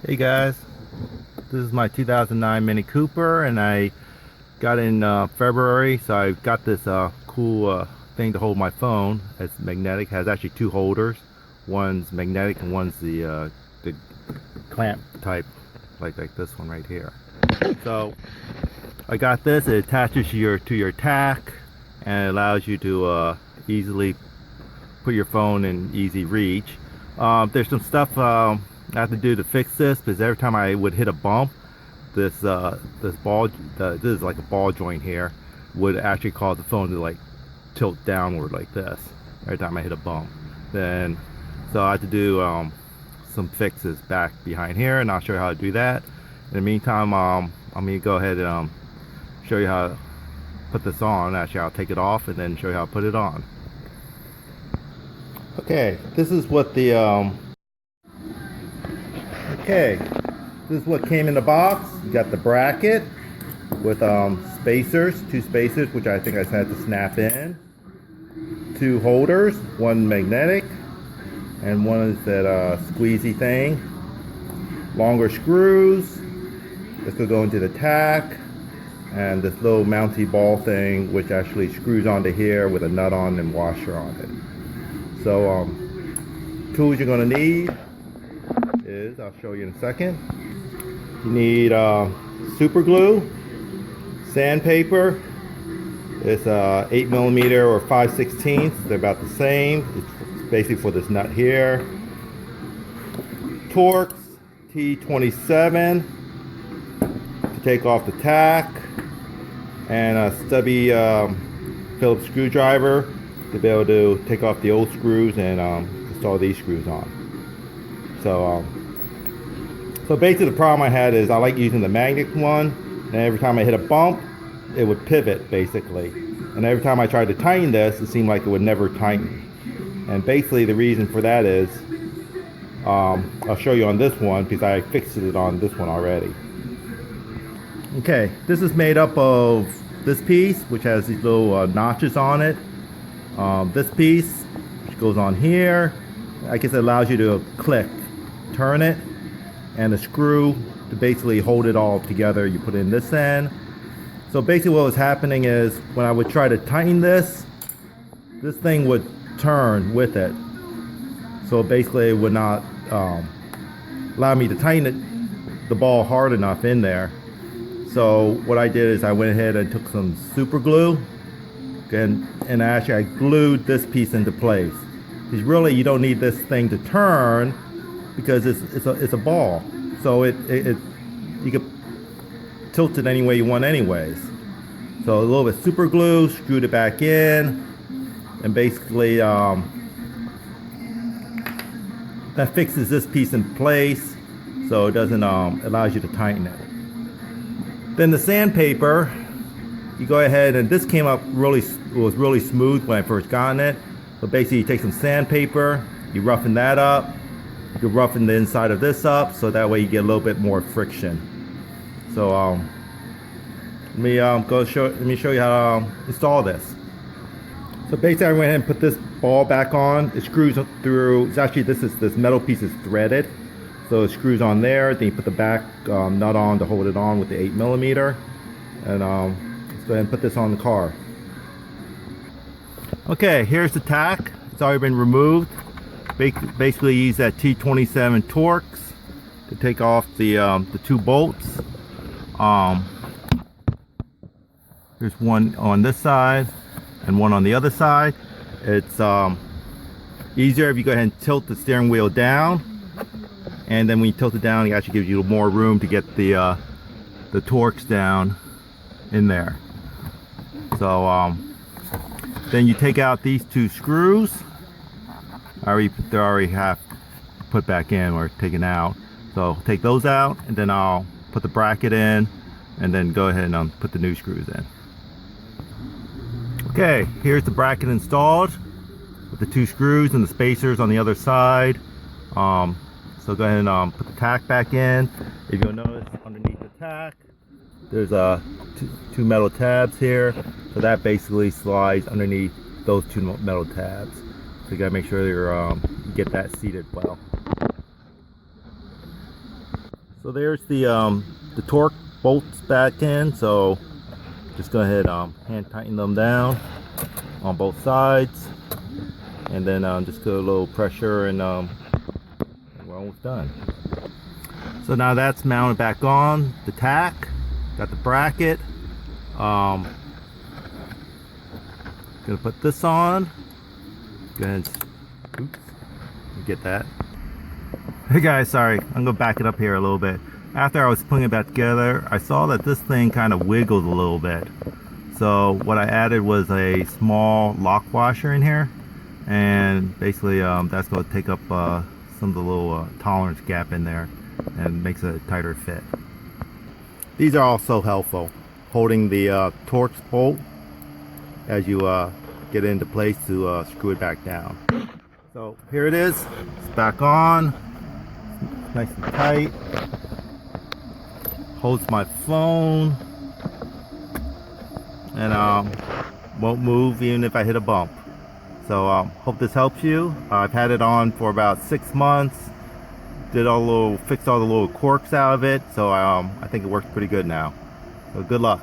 Hey guys, this is my 2009 Mini Cooper, and I got it in February. So I got this cool thing to hold my phone. It's magnetic, has actually two holders. One's magnetic and one's the clamp type, like this one right here. So I got this. It attaches to your tach, and it allows you to easily put your phone in easy reach. There's some stuff I have to do to fix this, because every time I would hit a bump, this this is like a ball joint here, would actually cause the phone to like tilt downward like this every time I hit a bump. So I have to do some fixes back behind here, and I'll show you how to do that. In the meantime, I'm gonna go ahead and show you how to put this on. Actually, I'll take it off and then show you how to put it on. Okay, this is what this is what came in the box. You got the bracket with spacers, two spacers, which I think I had to snap in. Two holders, one magnetic, and one is that squeezy thing. Longer screws. This could go into the tach, and this little mounty ball thing, which actually screws onto here with a nut on and washer on it. So tools you're going to need is, I'll show you in a second. You need super glue, sandpaper. It's 8mm or 5/16. They're about the same. It's basically for this nut here. Torx T27 to take off the tach, and a stubby Phillips screwdriver to be able to take off the old screws and install these screws on. So basically the problem I had is I like using the magnet one, and every time I hit a bump, it would pivot basically. And every time I tried to tighten this, it seemed like it would never tighten. And basically the reason for that is, I'll show you on this one, because I fixed it on this one already. Okay, this is made up of this piece, which has these little notches on it. This piece, which goes on here, I guess it allows you to click, turn it, and a screw to basically hold it all together. You put it in this end. So basically what was happening is, when I would try to tighten this thing would turn with it. So basically it would not allow me to tighten the ball hard enough in there. So what I did is I went ahead and took some super glue, and actually I glued this piece into place. Because really you don't need this thing to turn, because it's a ball. So you can tilt it any way you want anyways. So a little bit of super glue, screwed it back in, and basically that fixes this piece in place, so it doesn't allows you to tighten it. Then the sandpaper, you go ahead, and this came up was really smooth when I first got it. So basically you take some sandpaper, you roughen that up, you can roughen the inside of this up, so that way you get a little bit more friction. So let me show you how to install this. So basically I went ahead and put this ball back on. It screws through, it's actually this metal piece is threaded, so it screws on there. Then you put the back nut on to hold it on with the 8mm, and let's go ahead and put this on the car. Okay, here's the tach. It's already been removed. Basically use that T27 Torx to take off the two bolts. There's one on this side and one on the other side. It's easier if you go ahead and tilt the steering wheel down, and then when you tilt it down, it actually gives you more room to get the Torx down in there. So then you take out these two screws. They're already half put back in or taken out. So take those out, and then I'll put the bracket in, and then go ahead and put the new screws in. Okay, here's the bracket installed with the two screws and the spacers on the other side. So go ahead and put the tach back in. If you'll notice, underneath the tach, there's two metal tabs here. So that basically slides underneath those two metal tabs. So you gotta make sure you get that seated well. So there's the torque bolts back in. So just go ahead, hand tighten them down on both sides, and then just put a little pressure, and we're almost done. So now that's mounted back on the tach. Got the bracket. Gonna put this on. Go ahead. Oops. Get that. Hey guys, sorry. I'm gonna back it up here a little bit. After I was putting it back together, I saw that this thing kind of wiggled a little bit. So what I added was a small lock washer in here, and basically that's going to take up some of the little tolerance gap in there and makes a tighter fit. These are also helpful, holding the Torx bolt as you get it into place to screw it back down. So here it is. It's back on. It's nice and tight. Holds my phone, and won't move even if I hit a bump. So hope this helps you. I've had it on for about 6 months. Fixed all the little quirks out of it. So I think it works pretty good now. So good luck.